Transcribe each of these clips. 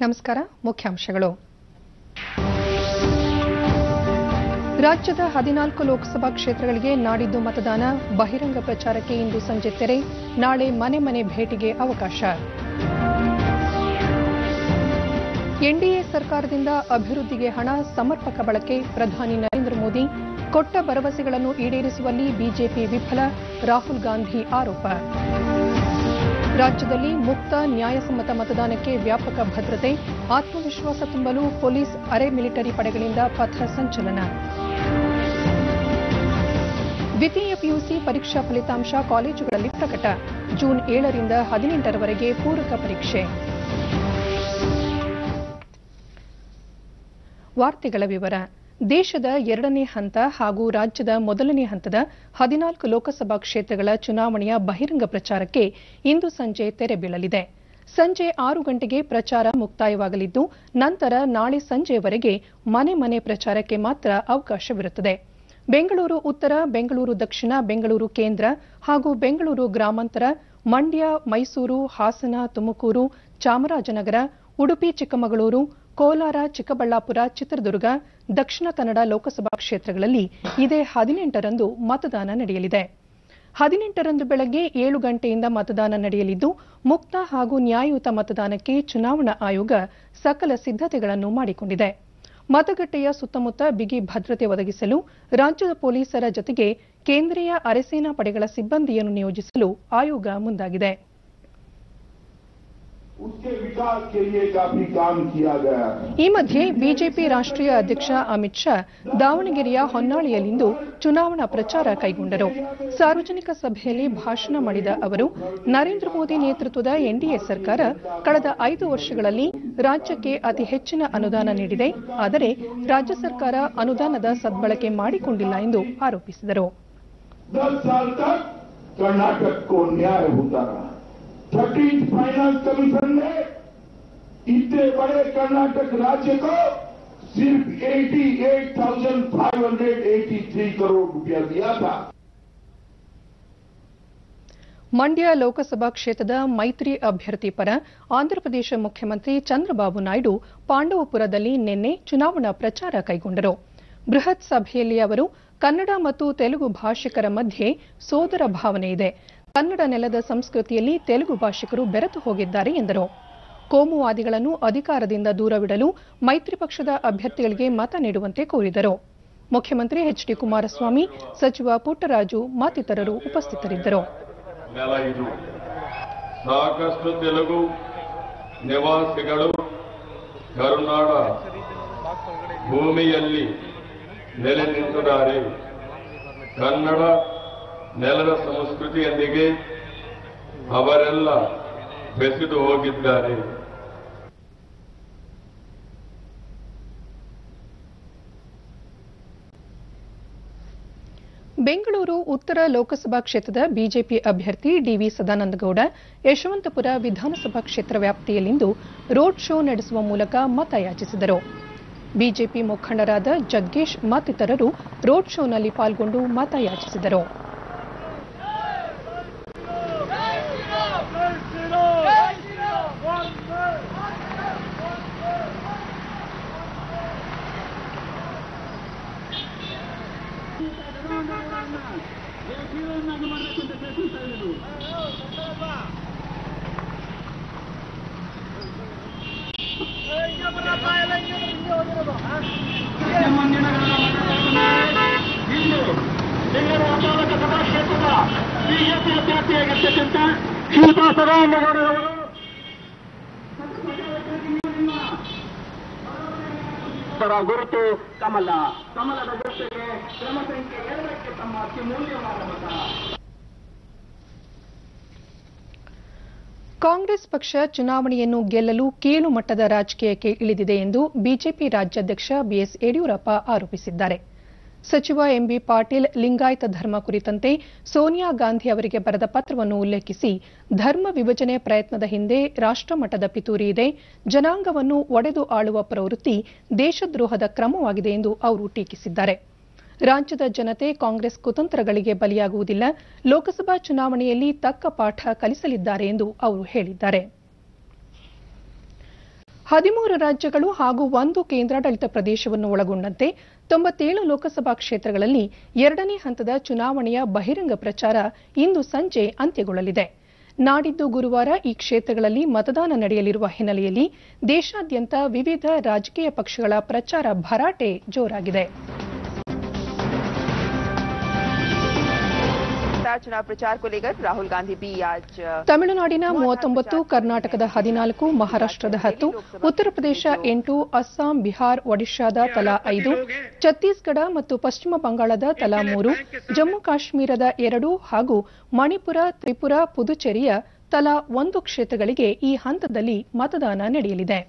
ನಮಸ್ಕಾರ. ಮುಖ್ಯಾಂಶಗಳು. ರಾಜ್ಯದ 14 ಲೋಕಸಭಾ ಕ್ಷೇತ್ರಗಳಿಗೆ ನಾಡಿದ್ದು ಮತದಾನ. ಬಹಿರಂಗ ಪ್ರಚಾರಕ್ಕೆ ಇಂದು ಸಂಜೆ ತೆರೆ. ನಾಳೆ ಮನೆ ಮನೆ ಭೇಟಿಗೆ ಅವಕಾಶ. ಎನ್ಡಿಎ ಸರ್ಕಾರದಿಂದ ಅಭಿವೃದ್ಧಿಗೆ ಹಣ ಸಮರ್ಪಕ ಬಳಕೆ. ಪ್ರಧಾನಿ ನರೇಂದ್ರ ಮೋದಿ. ಕೊಟ್ಟ ಭರವಸೆಗಳನ್ನು ಈಡೇರಿಸುವಲ್ಲಿ ಬಿಜೆಪಿ ವಿಫಲ. ರಾಹುಲ್ ಗಾಂಧಿ ಆರೋಪ. ರಾಜ್ಯದಲ್ಲಿ ಮುಕ್ತ ನ್ಯಾಯಸಮ್ಮತ ಮತದಾನಕ್ಕೆ ವ್ಯಾಪಕ ಭದ್ರತೆ. ಆತ್ಮವಿಶ್ವಾಸ ತುಂಬಲು ಪೊಲೀಸ್ ಅರೆ ಮಿಲಿಟರಿ ಪಡೆಗಳಿಂದ ಪಥ ಸಂಚಲನ. ದ್ವಿತೀಯ ಪಿಯುಸಿ ಪರೀಕ್ಷಾ ಫಲಿತಾಂಶ ಕಾಲೇಜುಗಳಲ್ಲಿ ಪ್ರಕಟ. ಜೂನ್ 7ರಿಂದ 18ರವರೆಗೆ ಪೂರಕ ಪರೀಕ್ಷೆ. ವಾರ್ತೆಗಳ ವಿವರ. ದೇಶದ 2ನೇ ಹಂತ ಹಾಗೂ ರಾಜ್ಯದ ಮೊದಲನೇ ಹಂತದ 14 ಲೋಕಸಭಾ ಕ್ಷೇತ್ರಗಳ ಚುನಾವಣೆಯ ಬಹಿರಂಗ ಪ್ರಚಾರಕ್ಕೆ ಇಂದು ಸಂಜೆ ತೆರೆ ಬೀಳಲಿದೆ. ಸಂಜೆ 6 ಗಂಟೆಗೆ ಪ್ರಚಾರ ಮುಕ್ತಾಯವಾಗಲಿದ್ದು, ನಂತರ ನಾಳೆ ಸಂಜೆಯವರೆಗೆ ಮನೆ ಮನೆ ಪ್ರಚಾರಕ್ಕೆ ಮಾತ್ರ ಅವಕಾಶವಿರುತ್ತದೆ. ಬೆಂಗಳೂರು ಉತ್ತರ, ಬೆಂಗಳೂರು ದಕ್ಷಿಣ, ಬೆಂಗಳೂರು ಕೇಂದ್ರ ಹಾಗೂ ಬೆಂಗಳೂರು ಗ್ರಾಮಾಂತರ, ಮಂಡ್ಯ, ಮೈಸೂರು, ಹಾಸನ, ತುಮಕೂರು, ಚಾಮರಾಜನಗರ, ಉಡುಪಿ ಚಿಕ್ಕಮಗಳೂರು, ಕೋಲಾರ, ಚಿಕ್ಕಬಳ್ಳಾಪುರ, ಚಿತ್ರದುರ್ಗ, ದಕ್ಷಿಣ ಕನ್ನಡ ಲೋಕಸಭಾ ಕ್ಷೇತ್ರಗಳಲ್ಲಿ ಇದೇ 18ರಂದು ಮತದಾನ ನಡೆಯಲಿದೆ. 18ರಂದು ಬೆಳಗ್ಗೆ 7 ಗಂಟೆಯಿಂದ ಮತದಾನ ನಡೆಯಲಿದ್ದು, ಮುಕ್ತ ಹಾಗೂ ನ್ಯಾಯಯುತ ಮತದಾನಕ್ಕೆ ಚುನಾವಣಾ ಆಯೋಗ ಸಕಲ ಸಿದ್ಧತೆಗಳನ್ನು ಮಾಡಿಕೊಂಡಿದೆ. ಮತಗಟ್ಟೆಯ ಸುತ್ತಮುತ್ತ ಬಿಗಿ ಭದ್ರತೆ ಒದಗಿಸಲು ರಾಜ್ಯದ ಪೊಲೀಸರ ಜತೆಗೆ ಕೇಂದ್ರೀಯ ಅರೆಸೇನಾ ಪಡೆಗಳ ಸಿಬ್ಬಂದಿಯನ್ನು ನಿಯೋಜಿಸಲು ಆಯೋಗ ಮುಂದಾಗಿದೆ. ಈ ಮಧ್ಯೆ ಬಿಜೆಪಿ ರಾಷ್ಟ್ರೀಯ ಅಧ್ಯಕ್ಷ ಅಮಿತ್ ಶಾ ದಾವಣಗೆರೆಯ ಹೊನ್ನಾಳಿಯಲ್ಲಿಂದು ಚುನಾವಣಾ ಪ್ರಚಾರ ಕೈಗೊಂಡರು. ಸಾರ್ವಜನಿಕ ಸಭೆಯಲ್ಲಿ ಭಾಷಣ ಮಾಡಿದ ಅವರು, ನರೇಂದ್ರ ಮೋದಿ ನೇತೃತ್ವದ ಎನ್ಡಿಎ ಸರ್ಕಾರ ಕಳೆದ 5 ವರ್ಷಗಳಲ್ಲಿ ರಾಜ್ಯಕ್ಕೆ ಅತಿ ಹೆಚ್ಚಿನ ಅನುದಾನ ನೀಡಿದೆ. ಆದರೆ ರಾಜ್ಯ ಸರ್ಕಾರ ಅನುದಾನದ ಸದ್ಬಳಕೆ ಮಾಡಿಕೊಂಡಿಲ್ಲ ಎಂದು ಆರೋಪಿಸಿದರು. 13th फाइनेंस कमीशन ने इतने बड़े कर्नाटक राज्य को सिर्फ 88,583 करोड़ रुपया दिया था. ಮಂಡ್ಯ ಲೋಕಸಭಾ ಕ್ಷೇತ್ರದ ಮೈತ್ರಿ ಅಭ್ಯರ್ಥಿ ಪರ ಆಂಧ್ರಪ್ರದೇಶ ಮುಖ್ಯಮಂತ್ರಿ ಚಂದ್ರಬಾಬು ನಾಯ್ಡು ಪಾಂಡವಪುರದಲ್ಲಿ ನಿನ್ನೆ ಚುನಾವಣಾ ಪ್ರಚಾರ ಕೈಗೊಂಡರು. ಬೃಹತ್ ಸಭೆಯಲ್ಲಿ ಅವರು, ಕನ್ನಡ ಮತ್ತು ತೆಲುಗು ಭಾಷಿಕರ ಮಧ್ಯೆ ಸೋದರ ಭಾವನೆ ಇದೆ. ಕನ್ನಡ ನೆಲದ ಸಂಸ್ಕೃತಿಯಲ್ಲಿ ತೆಲುಗು ಭಾಷಿಕರು ಬೆರೆತು ಹೋಗಿದ್ದಾರೆ ಎಂದರು. ಕೋಮುವಾದಿಗಳನ್ನು ಅಧಿಕಾರದಿಂದ ದೂರವಿಡಲು ಮೈತ್ರಿ ಪಕ್ಷದ ಅಭ್ಯರ್ಥಿಗಳಿಗೆ ಮತ ನೀಡುವಂತೆ ಕೋರಿದರು. ಮುಖ್ಯಮಂತ್ರಿ ಎಚ್ಡಿ ಕುಮಾರಸ್ವಾಮಿ, ಸಚಿವ ಪುಟ್ಟರಾಜು ಮತ್ತಿತರರು ಉಪಸ್ಥಿತರಿದ್ದರು. ಸಾಕಷ್ಟು ತೆಲುಗು ನಿವಾಸಿಗಳು ಕರುನಾಡ ಭೂಮಿಯಲ್ಲಿ ನೆಲೆ ನಿಂತಿದ್ದಾರೆ. ಕನ್ನಡ ನೆಲದ ಸಂಸ್ಕೃತಿಯೊಂದಿಗೆ ಅವರೆಲ್ಲ ಬೆಸೆದು ಹೋಗಿದ್ದಾರೆ. ಬೆಂಗಳೂರು ಉತ್ತರ ಲೋಕಸಭಾ ಕ್ಷೇತ್ರದ ಬಿಜೆಪಿ ಅಭ್ಯರ್ಥಿ ಡಿವಿ ಸದಾನಂದಗೌಡ ಯಶವಂತಪುರ ವಿಧಾನಸಭಾ ಕ್ಷೇತ್ರ ವ್ಯಾಪ್ತಿಯಲ್ಲಿಂದು ರೋಡ್ ಶೋ ನಡೆಸುವ ಮೂಲಕ ಮತಯಾಚಿಸಿದರು. ಬಿಜೆಪಿ ಮುಖಂಡರಾದ ಜಗ್ಗೇಶ್ ಮತ್ತಿತರರು ರೋಡ್ ಶೋನಲ್ಲಿ ಪಾಲ್ಗೊಂಡು ಮತಯಾಚಿಸಿದರು. ಬಿಜೆಪಿ ಅಭ್ಯರ್ಥಿಯಾಗಿರ್ತಕ್ಕಂಥ ಶಿಲ್ಪಾ ಸದಾನಂದಗೌಡರವರು ಗುರುತು ಕಮಲ. ಕಮಲದ ಗುರುತಿಗೆ ಕ್ರಮ ಸಂಖ್ಯೆ 2ಕ್ಕೆ ತಮ್ಮ ಅತ್ಯಮೂಲ್ಯವಾದ ಮತ. ಕಾಂಗ್ರೆಸ್ ಪಕ್ಷ ಚುನಾವಣೆಯನ್ನು ಗೆಲ್ಲಲು ಕೀಳು ಮಟ್ಟದ ರಾಜಕೀಯಕ್ಕೆ ಇಳಿದಿದೆ ಎಂದು ಬಿಜೆಪಿ ರಾಜ್ಯಾಧ್ಯಕ್ಷ ಬಿಎಸ್ ಯಡಿಯೂರಪ್ಪ ಆರೋಪಿಸಿದ್ದಾರೆ. ಸಚಿವ ಎಂಬಿ ಪಾಟೀಲ್ ಲಿಂಗಾಯತ ಧರ್ಮ ಕುರಿತಂತೆ ಸೋನಿಯಾ ಗಾಂಧಿ ಅವರಿಗೆ ಬರೆದ ಪತ್ರವನ್ನು ಉಲ್ಲೇಖಿಸಿ, ಧರ್ಮ ವಿಭಜನೆ ಪ್ರಯತ್ನದ ಹಿಂದೆ ರಾಷ್ಟ್ರಮಟ್ಟದ ಪಿತೂರಿ ಇದೆ, ಜನಾಂಗವನ್ನು ಒಡೆದು ಆಳುವ ಪ್ರವೃತ್ತಿ ದೇಶದ್ರೋಹದ ಕ್ರಮವಾಗಿದೆ ಎಂದು ಅವರು ಟೀಕಿಸಿದ್ದಾರೆ. ರಾಜ್ಯದ ಜನತೆ ಕಾಂಗ್ರೆಸ್ ಕುತಂತ್ರಗಳಿಗೆ ಬಲಿಯಾಗುವುದಿಲ್ಲ, ಲೋಕಸಭಾ ಚುನಾವಣೆಯಲ್ಲಿ ತಕ್ಕ ಪಾಠ ಕಲಿಸಲಿದ್ದಾರೆ ಎಂದು ಅವರು ಹೇಳಿದ್ದಾರೆ. 13 ರಾಜ್ಯಗಳು ಹಾಗೂ 1 ಕೇಂದ್ರಾಡಳಿತ ಪ್ರದೇಶವನ್ನು ಒಳಗೊಂಡಂತೆ 97 ಲೋಕಸಭಾ ಕ್ಷೇತ್ರಗಳಲ್ಲಿ ಎರಡನೇ ಹಂತದ ಚುನಾವಣೆಯ ಬಹಿರಂಗ ಪ್ರಚಾರ ಇಂದು ಸಂಜೆ ಅಂತ್ಯಗೊಳ್ಳಲಿದೆ. ನಾಡಿದ್ದು ಗುರುವಾರ ಈ ಕ್ಷೇತ್ರಗಳಲ್ಲಿ ಮತದಾನ ನಡೆಯಲಿರುವ ಹಿನ್ನೆಲೆಯಲ್ಲಿ ದೇಶಾದ್ಯಂತ ವಿವಿಧ ರಾಜಕೀಯ ಪಕ್ಷಗಳ ಪ್ರಚಾರ ಭರಾಟೆ ಜೋರಾಗಿದೆ. चुनाव प्रचार को लेकर राहुल गांधी भी आज ತಮಿಳುನಾಡಿನ 39, ಕರ್ನಾಟಕದ 14, ಮಹಾರಾಷ್ಟ್ರದ 10, ಉತ್ತರ ಪ್ರದೇಶ 8, ಅಸ್ಸಾಂ, ಬಿಹಾರ್, ಒಡಿಶಾದ ತಲಾ 5, ಛತ್ತೀಸ್ಗಢ ಮತ್ತು ಪಶ್ಚಿಮ ಬಂಗಾಳದ ತಲಾ 3, ಜಮ್ಮು ಕಾಶ್ಮೀರದ 2 ಹಾಗೂ ಮಣಿಪುರ, ತ್ರಿಪುರಾ, ಪುದುಚೇರಿಯ ತಲಾ 1 ಕ್ಷೇತ್ರಗಳಿಗೆ ಈ ಹಂತದಲ್ಲಿ ಮತದಾನ ನಡೆಯಲಿದೆ.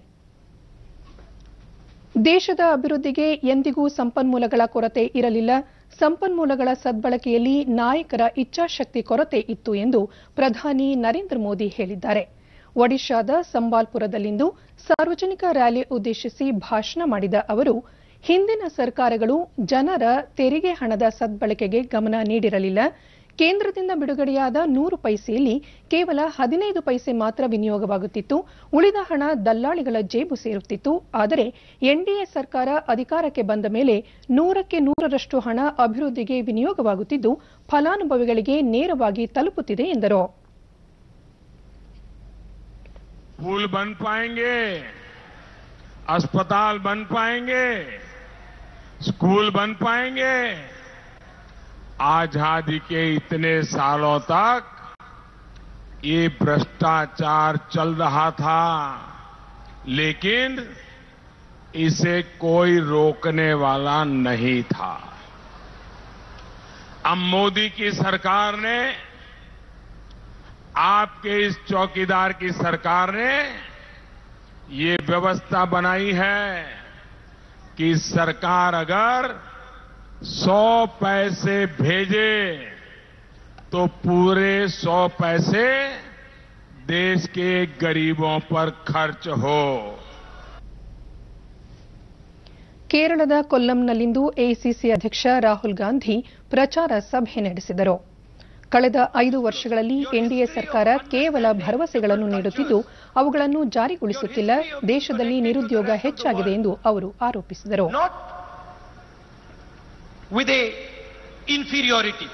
ದೇಶದ ಅಭಿವೃದ್ಧಿಗೆ ಎಂದಿಗೂ ಸಂಪನ್ಮೂಲಗಳ ಕೊರತೆ ಇರಲಿಲ್ಲ. ಸಂಪನ್ಮೂಲಗಳ ಸದ್ಬಳಕೆಯಲ್ಲಿ ನಾಯಕರ ಇಚ್ಛಾಶಕ್ತಿ ಕೊರತೆ ಇತ್ತು ಎಂದು ಪ್ರಧಾನಿ ನರೇಂದ್ರ ಮೋದಿ ಹೇಳಿದ್ದಾರೆ. ಒಡಿಶಾದ ಸಂಬಾಲ್ಪುರದಲ್ಲಿಂದು ಸಾರ್ವಜನಿಕ ರ್ಯಾಲಿ ಉದ್ದೇಶಿಸಿ ಭಾಷಣ ಮಾಡಿದ ಅವರು, ಹಿಂದಿನ ಸರ್ಕಾರಗಳು ಜನರ ತೆರಿಗೆ ಹಣದ ಸದ್ಬಳಕೆಗೆ ಗಮನ ನೀಡಿರಲಿಲ್ಲ. ಕೇಂದ್ರದಿಂದ ಬಿಡುಗಡೆಯಾದ 100 ಪೈಸೆಯಲ್ಲಿ ಕೇವಲ 15 ಪೈಸೆ ಮಾತ್ರ ವಿನಿಯೋಗವಾಗುತ್ತಿತ್ತು. ಉಳಿದ ಹಣ ದಲ್ಲಾಳಿಗಳ ಜೇಬು ಸೇರುತ್ತಿತ್ತು. ಆದರೆ ಎನ್ಡಿಎ ಸರ್ಕಾರ ಅಧಿಕಾರಕ್ಕೆ ಬಂದ ಮೇಲೆ 100ಕ್ಕೆ 100ರಷ್ಟು ಹಣ ಅಭಿವೃದ್ಧಿಗೆ ವಿನಿಯೋಗವಾಗುತ್ತಿದ್ದು ಫಲಾನುಭವಿಗಳಿಗೆ ನೇರವಾಗಿ ತಲುಪುತ್ತಿದೆ ಎಂದರು. पुल बन पाएंगे, अस्पताल बन पाएंगे, स्कूल बन पाएंगे. आजादी के इतने सालों तक ये भ्रष्टाचार चल रहा था, लेकिन इसे कोई रोकने वाला नहीं था. अब मोदी की सरकार ने, आपके इस चौकीदार की सरकार ने ये व्यवस्था बनाई है कि सरकार अगर 100 पैसे भेजे तो पूरे 100 पैसे देश के गरीबों पर खर्च हो. ಕೇರಳದ ಕೊಲ್ಲಂನಲ್ಲಿಂದು ಎಐಸಿಸಿ ಅಧ್ಯಕ್ಷ ರಾಹುಲ್ ಗಾಂಧಿ ಪ್ರಚಾರ ಸಭೆ ನಡೆಸಿದರು. ಕಳೆದ 5 ವರ್ಷಗಳಲ್ಲಿ ಎನ್ಡಿಎ ಸರ್ಕಾರ ಕೇವಲ ಭರವಸೆಗಳನ್ನು ನೀಡುತ್ತಿದ್ದು ಅವುಗಳನ್ನು ಜಾರಿಗೊಳಿಸುತ್ತಿಲ್ಲ. ದೇಶದಲ್ಲಿ ನಿರುದ್ಯೋಗ ಹೆಚ್ಚಾಗಿದೆ ಎಂದು ಅವರು ಆರೋಪಿಸಿದರು. With a inferiority,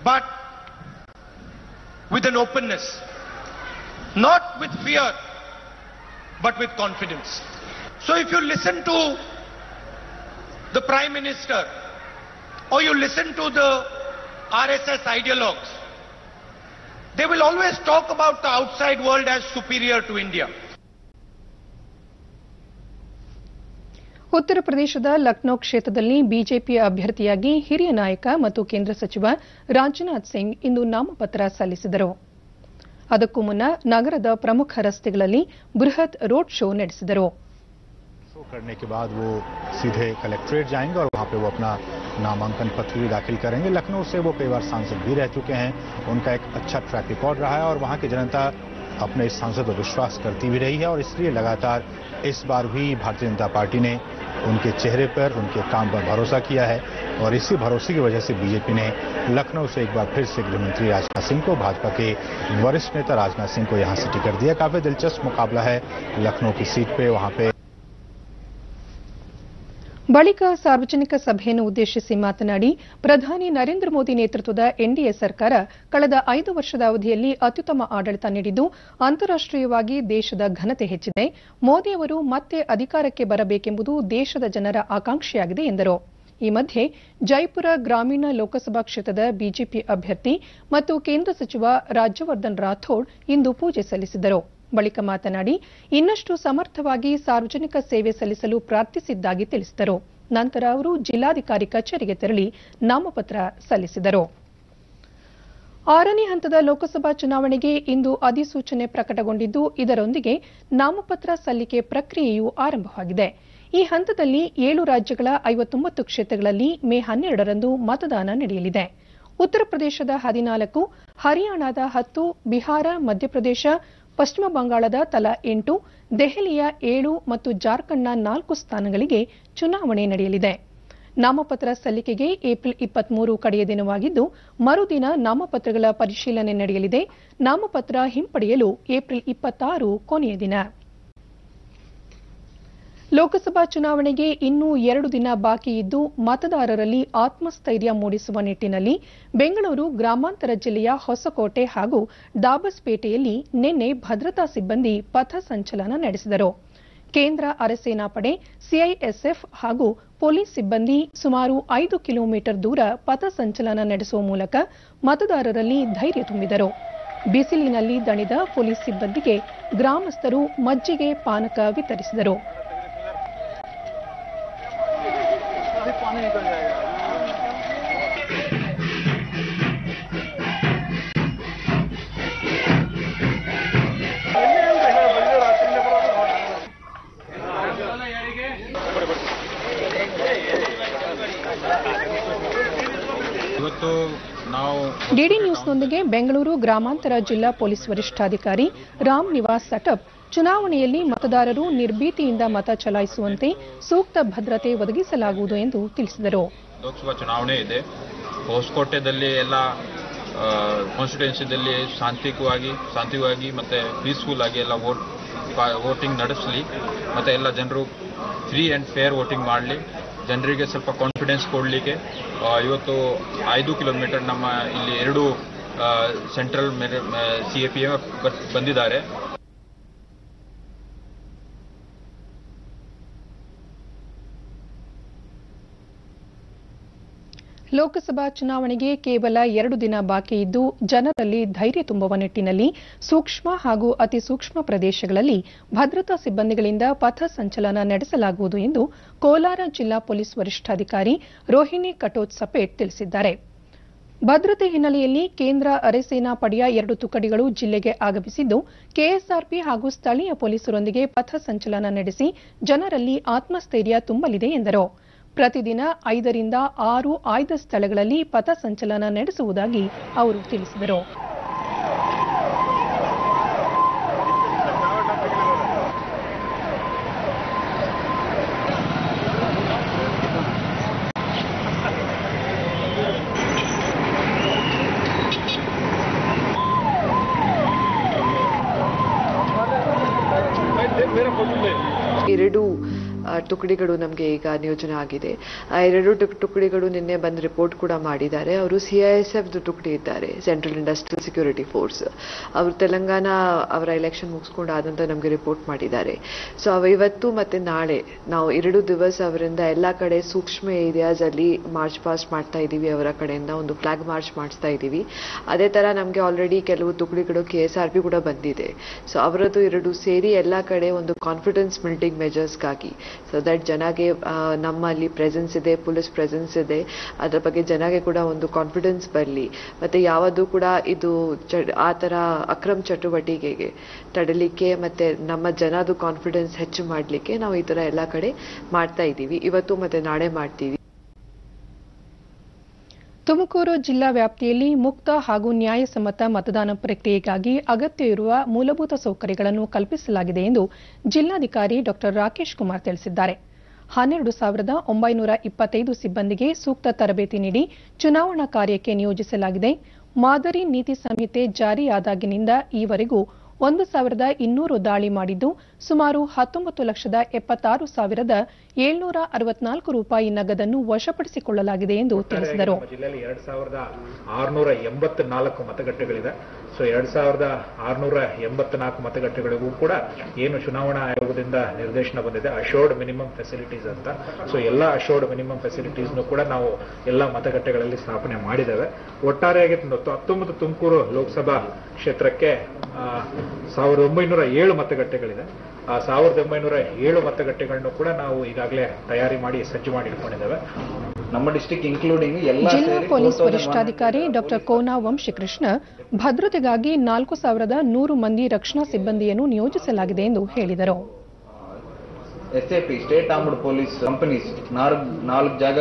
but with an openness, not with fear, but with confidence. So if you listen to the Prime Minister or you listen to the RSS ideologues, they will always talk about the outside world as superior to India. ಉತ್ತರ ಪ್ರದೇಶದ ಲಕ್ನೋ ಕ್ಷೇತ್ರದಲ್ಲಿ BJP ಅಭ್ಯರ್ಥಿಯಾಗಿ ಹಿರಿಯ ನಾಯಕ ಮತ್ತು ಕೇಂದ್ರ ಸಚಿವ ರಾಜನಾಥ್ ಸಿಂಗ್ ಇಂದು ನಾಮಪತ್ರ ಸಲ್ಲಿಸಿದರು. ಅದಕ್ಕೂ ಮುನ್ನ ನಗರದ ಪ್ರಮುಖ ರಸ್ತೆಗಳಲ್ಲಿ ಬೃಹತ್ ರೋಡ್ ಶೋ ನಡೆಸಿದರು. करने के बाद वो सीधे कलेक्ट्रेट जाएंगे और वहां पे वो अपना नामांकन पत्र भी दाखिल करेंगे. लखनऊ से वो कई बार सांसद भी रह चुके हैं. उनका एक अच्छा ट्रैक रिकॉर्ड रहा है और वहां की जनता अपने इस सांसद पर विश्वास करती भी रही है और इसलिए लगातार इस बार भी भारतीय जनता पार्टी ने उनके चेहरे पर, उनके काम पर भरोसा किया है और इसी भरोसे की वजह से बीजेपी ने लखनऊ से एक बार फिर से गृहमंत्री राजनाथ सिंह को, भाजपा के वरिष्ठ नेता राजनाथ सिंह को यहां से टिकट दिया. काफी दिलचस्प मुकाबला है लखनऊ की सीट पे. वहां पे ಬಳಿಕ ಸಾರ್ವಜನಿಕ ಸಭೆಯನ್ನು ಉದ್ದೇಶಿಸಿ ಮಾತನಾಡಿ, ಪ್ರಧಾನಿ ನರೇಂದ್ರ ಮೋದಿ ನೇತೃತ್ವದ ಎನ್ಡಿಎ ಸರ್ಕಾರ ಕಳೆದ 5 ವರ್ಷದ ಅವಧಿಯಲ್ಲಿ ಅತ್ಯುತ್ತಮ ಆಡಳಿತ ನೀಡಿದ್ದು ಅಂತಾರಾಷ್ಟೀಯವಾಗಿ ದೇಶದ ಘನತೆ ಹೆಚ್ಚಿದೆ. ಮೋದಿ ಅವರು ಮತ್ತೆ ಅಧಿಕಾರಕ್ಕೆ ಬರಬೇಕೆಂಬುದು ದೇಶದ ಜನರ ಆಕಾಂಕ್ಷೆಯಾಗಿದೆ ಎಂದರು. ಈ ಮಧ್ಯೆ ಜೈಪುರ ಗ್ರಾಮೀಣ ಲೋಕಸಭಾ ಕ್ಷೇತ್ರದ ಬಿಜೆಪಿ ಅಭ್ಯರ್ಥಿ ಮತ್ತು ಕೇಂದ್ರ ಸಚಿವ ರಾಜ್ಯವರ್ಧನ್ ರಾಥೋಡ್ ಇಂದು ಪೂಜೆ ಸಲ್ಲಿಸಿದರು. ಬಳಿಕ ಮಾತನಾಡಿ, ಇನ್ನಷ್ಟು ಸಮರ್ಥವಾಗಿ ಸಾರ್ವಜನಿಕ ಸೇವೆ ಸಲ್ಲಿಸಲು ಪ್ರಾರ್ಥಿಸಿದ್ದಾಗಿ ತಿಳಿಸಿದರು. ನಂತರ ಅವರು ಜಿಲ್ಲಾಧಿಕಾರಿ ಕಚೇರಿಗೆ ತೆರಳಿ ನಾಮಪತ್ರ ಸಲ್ಲಿಸಿದರು. 6ನೇ ಹಂತದ ಲೋಕಸಭಾ ಚುನಾವಣೆಗೆ ಇಂದು ಅಧಿಸೂಚನೆ ಪ್ರಕಟಗೊಂಡಿದ್ದು ಇದರೊಂದಿಗೆ ನಾಮಪತ್ರ ಸಲ್ಲಿಕೆ ಪ್ರಕ್ರಿಯೆಯೂ ಆರಂಭವಾಗಿದೆ. ಈ ಹಂತದಲ್ಲಿ 7 ರಾಜ್ಯಗಳ 59 ಕ್ಷೇತ್ರಗಳಲ್ಲಿ ಮೇ 12ರಂದು ಮತದಾನ ನಡೆಯಲಿದೆ. ಉತ್ತರ ಪ್ರದೇಶದ 14, ಹರಿಯಾಣದ 10, ಬಿಹಾರ, ಮಧ್ಯಪ್ರದೇಶ, ಪಶ್ಚಿಮ ಬಂಗಾಳದ ತಲಾ 8, ದೆಹಲಿಯ 7 ಮತ್ತು ಜಾರ್ಖಂಡ್ನ 4 ಸ್ಥಾನಗಳಿಗೆ ಚುನಾವಣೆ ನಡೆಯಲಿದೆ. ನಾಮಪತ್ರ ಸಲ್ಲಿಕೆಗೆ ಏಪ್ರಿಲ್ 23 ಕಡೆಯ ದಿನವಾಗಿದ್ದು ಮರುದಿನ ನಾಮಪತ್ರಗಳ ಪರಿಶೀಲನೆ ನಡೆಯಲಿದೆ. ನಾಮಪತ್ರ ಹಿಂಪಡೆಯಲು ಏಪ್ರಿಲ್ 26 ಕೊನೆಯ ದಿನ. ಲೋಕಸಭಾ ಚುನಾವಣೆಗೆ ಇನ್ನೂ 2 ದಿನ ಬಾಕಿ ಇದ್ದು ಮತದಾರರಲ್ಲಿ ಆತ್ಮಸ್ಥೈರ್ಯ ಮೂಡಿಸುವ ನಿಟ್ಟಿನಲ್ಲಿ ಬೆಂಗಳೂರು ಗ್ರಾಮಾಂತರ ಜಿಲ್ಲೆಯ ಹೊಸಕೋಟೆ ಹಾಗೂ ದಾಬಸ್ಪೇಟೆಯಲ್ಲಿ ನಿನ್ನೆ ಭದ್ರತಾ ಸಿಬ್ಬಂದಿ ಪಥ ಸಂಚಲನ ನಡೆಸಿದರು. ಕೇಂದ್ರ ಅರೆಸೇನಾ ಪಡೆ, ಸಿಐಎಸ್ಎಫ್ ಹಾಗೂ ಪೊಲೀಸ್ ಸಿಬ್ಬಂದಿ ಸುಮಾರು 5 ಕಿಲೋಮೀಟರ್ ದೂರ ಪಥ ಸಂಚಲನ ನಡೆಸುವ ಮೂಲಕ ಮತದಾರರಲ್ಲಿ ಧೈರ್ಯ ತುಂಬಿದರು. ಬಿಸಿಲಿನಲ್ಲಿ ದಣಿದ ಪೊಲೀಸ್ ಸಿಬ್ಬಂದಿಗೆ ಗ್ರಾಮಸ್ಥರು ಮಜ್ಜಿಗೆ, ಪಾನಕ ವಿತರಿಸಿದರು. ಡಿಡಿ ನ್ಯೂಸ್ನೊಂದಿಗೆ ಬೆಂಗಳೂರು ಗ್ರಾಮಾಂತರ ಜಿಲ್ಲಾ ಪೊಲೀಸ್ ವರಿಷ್ಠಾಧಿಕಾರಿ ರಾಮ್ ನಿವಾಸ್ ಸಟಪ್ ಚುನಾವಣೆಯಲ್ಲಿ ಮತದಾರರು ನಿರ್ಭೀತಿಯಿಂದ ಮತ ಚಲಾಯಿಸುವಂತೆ ಸೂಕ್ತ ಭದ್ರತೆ ಒದಗಿಸಲಾಗುವುದು ಎಂದು ತಿಳಿಸಿದರು. ಲೋಕಸಭಾ ಚುನಾವಣೆ ಇದೆ. ಹೊಸಕೋಟೆಯಲ್ಲಿ ಎಲ್ಲ ಕಾನ್ಸ್ಟಿಟ್ಯೂನ್ಸಿದಲ್ಲಿ ಶಾಂತಿಯುತವಾಗಿ ಮತ್ತೆ ಪೀಸ್ಫುಲ್ ಆಗಿ ಎಲ್ಲ ವೋಟಿಂಗ್ ನಡೆಸಲಿ, ಮತ್ತೆ ಎಲ್ಲ ಜನರು ಫ್ರೀ ಅಂಡ್ ಫೇರ್ ವೋಟಿಂಗ್ ಮಾಡಲಿ. ಜನರಿಗೆ ಸ್ವಲ್ಪ ಕಾನ್ಫಿಡೆನ್ಸ್ ಕೊಡಲಿಕ್ಕೆ ಇವತ್ತು 5 ಕಿಲೋಮೀಟರ್ ನಮ್ಮ ಇಲ್ಲಿ 2 ಸೆಂಟ್ರಲ್ ಸಿಎಪಿಎಫ್ ಬಂದಿದ್ದಾರೆ. ಲೋಕಸಭಾ ಚುನಾವಣೆಗೆ ಕೇವಲ 2 ದಿನ ಬಾಕಿ ಇದ್ದು ಜನರಲ್ಲಿ ಧೈರ್ಯ ತುಂಬುವ ನಿಟ್ಟಿನಲ್ಲಿ ಸೂಕ್ಷ್ಮ ಹಾಗೂ ಅತಿ ಸೂಕ್ಷ್ಮ ಪ್ರದೇಶಗಳಲ್ಲಿ ಭದ್ರತಾ ಸಿಬ್ಬಂದಿಗಳಿಂದ ಪಥ ಸಂಚಲನ ನಡೆಸಲಾಗುವುದು ಎಂದು ಕೋಲಾರ ಜಿಲ್ಲಾ ಪೊಲೀಸ್ ವರಿಷ್ಠಾಧಿಕಾರಿ ರೋಹಿಣಿ ಕಟೋಚ್ ಸಪೇಟ್ ತಿಳಿಸಿದ್ದಾರೆ. ಭದ್ರತೆ ಹಿನ್ನೆಲೆಯಲ್ಲಿ ಕೇಂದ್ರ ಅರೆಸೇನಾ ಪಡೆಯ 2 ತುಕಡಿಗಳು ಜಿಲ್ಲೆಗೆ ಆಗಮಿಸಿದ್ದು ಕೆಎಸ್ಆರ್ಪಿ ಹಾಗೂ ಸ್ಥಳೀಯ ಪೊಲೀಸರೊಂದಿಗೆ ಪಥ ಸಂಚಲನ ನಡೆಸಿ ಜನರಲ್ಲಿ ಆತ್ಮಸ್ಥೈರ್ಯ ತುಂಬಲಿದೆ ಎಂದರು. ಪ್ರತಿದಿನ 5 ರಿಂದ 6 ಆಯ್ದ ಸ್ಥಳಗಳಲ್ಲಿ ಪಥ ಸಂಚಲನ ನಡೆಸುವುದಾಗಿ ಅವರು ತಿಳಿಸಿದರು. ತುಕಡಿಗಳು ನಮಗೆ ಈಗ ನಿಯೋಜನೆ ಆಗಿದೆ. ಆ 2 ತುಕಡಿಗಳು ನಿನ್ನೆ ಬಂದು ರಿಪೋರ್ಟ್ ಕೂಡ ಮಾಡಿದ್ದಾರೆ. ಅವರು ಸಿಐಎಸ್ಎಫ್ ತುಕಡಿ ಇದ್ದಾರೆ, ಸೆಂಟ್ರಲ್ ಇಂಡಸ್ಟ್ರಿಯಲ್ ಸೆಕ್ಯೂರಿಟಿ ಫೋರ್ಸ್. ಅವರು ತೆಲಂಗಾಣ ಅವರ ಎಲೆಕ್ಷನ್ ಮುಗಿಸ್ಕೊಂಡಾದಂತ ನಮಗೆ ರಿಪೋರ್ಟ್ ಮಾಡಿದ್ದಾರೆ. ಸೊ ಇವತ್ತು ಮತ್ತೆ ನಾಳೆ ನಾವು 2 ದಿವಸ ಅವರಿಂದ ಎಲ್ಲ ಕಡೆ ಸೂಕ್ಷ್ಮ ಏರಿಯಾಸ್ ಅಲ್ಲಿ ಮಾರ್ಚ್ ಪಾಸ್ಟ್ ಮಾಡ್ತಾ ಇದ್ದೀವಿ. ಅವರ ಕಡೆಯಿಂದ ಒಂದು ಫ್ಲಾಗ್ ಮಾರ್ಚ್ ಮಾಡಿಸ್ತಾ ಇದ್ದೀವಿ. ಅದೇ ತರ ನಮಗೆ ಆಲ್ರೆಡಿ ಕೆಲವು ತುಕಡಿಗಳು ಕೆಎಸ್ಆರ್ಪಿ ಕೂಡ ಬಂದಿದೆ. ಸೊ ಅವರದ್ದು 2 ಸೇರಿ ಎಲ್ಲ ಕಡೆ ಒಂದು ಕಾನ್ಫಿಡೆನ್ಸ್ ಬಿಲ್ಡಿಂಗ್ ಮೆಜರ್ಸ್ಗಾಗಿ, ಸೊ ದಟ್ ಜನಗೆ ನಮ್ಮಲ್ಲಿ ಪ್ರೆಸೆನ್ಸ್ ಇದೆ, ಪೊಲೀಸ್ ಪ್ರೆಸೆನ್ಸ್ ಇದೆ, ಅದರ ಬಗ್ಗೆ ಜನಗೆ ಕೂಡ ಒಂದು ಕಾನ್ಫಿಡೆನ್ಸ್ ಬರಲಿ. ಮತ್ತೆ ಯಾವುದು ಕೂಡ ಇದು ಆ ತರ ಅಕ್ರಮ ಚಟುವಟಿಕೆಗೆ ತಡಲಿಕ್ಕೆ ಮತ್ತೆ ನಮ್ಮ ಜನದು ಕಾನ್ಫಿಡೆನ್ಸ್ ಹೆಚ್ಚು ಮಾಡಲಿಕ್ಕೆ ನಾವು ಈ ತರ ಎಲ್ಲ ಕಡೆ ಮಾಡ್ತಾ ಇದ್ದೀವಿ. ಇವತ್ತು ಮತ್ತೆ ನಾಳೆ ಮಾಡ್ತೀವಿ. ತುಮಕೂರು ಜಿಲ್ಲಾ ವ್ಯಾಪ್ತಿಯಲ್ಲಿ ಮುಕ್ತ ಹಾಗೂ ನ್ಯಾಯಸಮ್ಮತ ಮತದಾನ ಪ್ರಕ್ರಿಯೆಗಾಗಿ ಅಗತ್ಯ ಇರುವ ಮೂಲಭೂತ ಸೌಕರ್ಯಗಳನ್ನು ಕಲ್ಪಿಸಲಾಗಿದೆ ಎಂದು ಜಿಲ್ಲಾಧಿಕಾರಿ ಡಾ ರಾಕೇಶ್ ಕುಮಾರ್ ತಿಳಿಸಿದ್ದಾರೆ. 12,925 ಸಿಬ್ಬಂದಿಗೆ ಸೂಕ್ತ ತರಬೇತಿ ನೀಡಿ ಚುನಾವಣಾ ಕಾರ್ಯಕ್ಕೆ ನಿಯೋಜಿಸಲಾಗಿದೆ. ಮಾದರಿ ನೀತಿ ಸಂಹಿತೆ ಜಾರಿಯಾದಾಗಿನಿಂದ ಈವರೆಗೂ 1,200 ದಾಳಿ ಮಾಡಿದ್ದು ಸುಮಾರು 19,76,764 ರೂಪಾಯಿ ನಗದನ್ನು ವಶಪಡಿಸಿಕೊಳ್ಳಲಾಗಿದೆ ಎಂದು ತಿಳಿಸಿದರು. ಜಿಲ್ಲೆಯಲ್ಲಿ 2,684 ಮತಗಟ್ಟೆಗಳಿದೆ. ಸೊ 2,684 ಮತಗಟ್ಟೆಗಳಿಗೂ ಕೂಡ ಏನು ಚುನಾವಣಾ ಆಯೋಗದಿಂದ ನಿರ್ದೇಶನ ಬಂದಿದೆ, ಅಶೋರ್ಡ್ ಮಿನಿಮಮ್ ಫೆಸಿಲಿಟೀಸ್ ಅಂತ. ಸೊ ಎಲ್ಲ ಅಶೋರ್ಡ್ ಮಿನಿಮಮ್ ಫೆಸಿಲಿಟೀಸ್ನು ಕೂಡ ನಾವು ಎಲ್ಲ ಮತಗಟ್ಟೆಗಳಲ್ಲಿ ಸ್ಥಾಪನೆ ಮಾಡಿದ್ದೇವೆ. ಒಟ್ಟಾರೆಯಾಗಿ 19 ತುಮಕೂರು ಲೋಕಸಭಾ ಕ್ಷೇತ್ರಕ್ಕೆ 1,907 ಮತಗಟ್ಟೆಗಳಿದೆ. ಆ 1,907 ಮತಗಟ್ಟೆಗಳನ್ನು ಕೂಡ ನಾವು ಈಗಾಗಲೇ ತಯಾರಿ ಮಾಡಿ ಸಜ್ಜು ಮಾಡಿ ಇಟ್ಕೊಂಡಿದ್ದೇವೆ. ನಮ್ಮ ಡಿಸ್ಟ್ರಿಕ್ಟ್ ಇನ್ಕ್ಲೂಡಿಂಗ್ ಜಿಲ್ಲಾ ಪೊಲೀಸ್ ವರಿಷ್ಠಾಧಿಕಾರಿ ಡಾ ಕೋನಾ ವಂಶಕೃಷ್ಣ ಭದ್ರತೆಗಾಗಿ 4,100 ಮಂದಿ ರಕ್ಷಣಾ ಸಿಬ್ಬಂದಿಯನ್ನು ನಿಯೋಜಿಸಲಾಗಿದೆ ಎಂದು ಹೇಳಿದರು. SAP state armed police companies 4 ಜಾಗ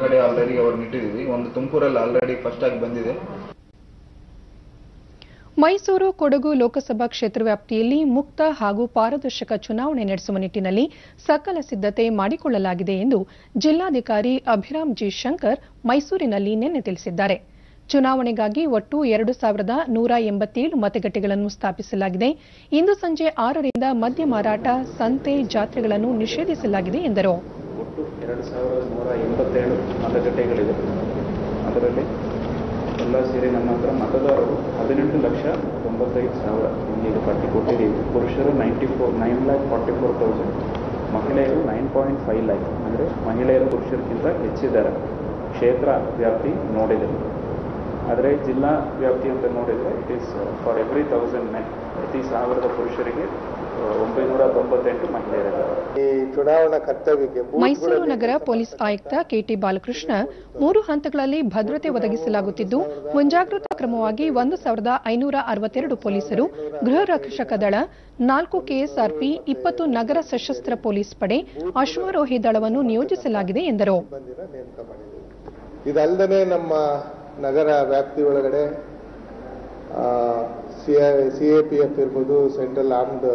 ಕಡೆ ಆಲ್ರೆಡಿ ಅವ್ರನ್ನ ಇಟ್ಟಿದ್ದೀವಿ. ಒಂದು ತುಮಕೂರಲ್ಲಿ ಆಲ್ರೆಡಿ ಫಸ್ಟ್ ಆಗಿ ಬಂದಿದೆ. ಮೈಸೂರು ಕೊಡಗು ಲೋಕಸಭಾ ಕ್ಷೇತ್ರ ವ್ಯಾಪ್ತಿಯಲ್ಲಿ ಮುಕ್ತ ಹಾಗೂ ಪಾರದರ್ಶಕ ಚುನಾವಣೆ ನಡೆಸುವ ನಿಟ್ಟಿನಲ್ಲಿ ಸಕಲ ಸಿದ್ದತೆ ಮಾಡಿಕೊಳ್ಳಲಾಗಿದೆ ಎಂದು ಜಿಲ್ಲಾಧಿಕಾರಿ ಅಭಿರಾಮ್ ಜಿ ಶಂಕರ್ ಮೈಸೂರಿನಲ್ಲಿ ನಿನ್ನೆ ತಿಳಿಸಿದ್ದಾರೆ. ಚುನಾವಣೆಗಾಗಿ ಒಟ್ಟು 2187 ಮತಗಟ್ಟೆಗಳನ್ನು ಸ್ಥಾಪಿಸಲಾಗಿದೆ. ಇಂದು ಸಂಜೆ 6ರಿಂದ ಮದ್ಯ ಮಾರಾಟ, ಸಂತೆ, ಜಾತ್ರೆಗಳನ್ನು ನಿಷೇಧಿಸಲಾಗಿದೆ ಎಂದರು. ಒಟ್ಟು 2187 ಮತಗಟ್ಟೆಗಳಿವೆ. ಅದರಲ್ಲಿ ಎಲ್ಲ ಸೇರಿ ನಮ್ಮ ಹತ್ರ ಮತದಾರರು 18,95,000 ಈಗ ಪಟ್ಟಿ ಕೊಟ್ಟಿದ್ದೀವಿ. ಪುರುಷರು 9,44,000, ಮಹಿಳೆಯರು 9.5 lakh. ಅಂದರೆ ಮಹಿಳೆಯರು ಪುರುಷರಿಗಿಂತ ಹೆಚ್ಚಿದ್ದಾರೆ ಕ್ಷೇತ್ರ ವ್ಯಾಪ್ತಿ ನೋಡಿದರೆ. ಆದರೆ ಜಿಲ್ಲಾ ವ್ಯಾಪ್ತಿ ಅಂತ ನೋಡಿದರೆ it is for every 1000 men, ಪ್ರತಿ 1000 ಪುರುಷರಿಗೆ 998 ಮಹಿಳೆಯರಿದ್ದಾರೆ. ಈ ಚುನಾವಣಾ ಕರ್ತವ್ಯಕ್ಕೆ ಮೈಸೂರು ನಗರ ಪೊಲೀಸ್ ಆಯುಕ್ತ ಕೆಟಿ ಬಾಲಕೃಷ್ಣ 3 ಹಂತಗಳಲ್ಲಿ ಭದ್ರತೆ ಒದಗಿಸಲಾಗುತ್ತಿದ್ದು, ಮುಂಜಾಗ್ರತಾ ಕ್ರಮವಾಗಿ 1,562 ಪೊಲೀಸರು, ಗೃಹ ರಕ್ಷಕ ದಳ, 4 ಕೆಎಸ್ಆರ್ಪಿ, 20 ನಗರ ಸಶಸ್ತ್ರ ಪೊಲೀಸ್ ಪಡೆ, ಅಶ್ವಾರೋಹಿ ದಳವನ್ನು ನಿಯೋಜಿಸಲಾಗಿದೆ ಎಂದರು. ಇದಲ್ಲದೆ ನಮ್ಮ ನಗರ ವ್ಯಾಪ್ತಿ ಒಳಗಡೆ ಸಿಎಪಿಎಫ್ ಇರ್ಬೋದು, ಸೆಂಟ್ರಲ್ ಆರ್ಮ್ಡ್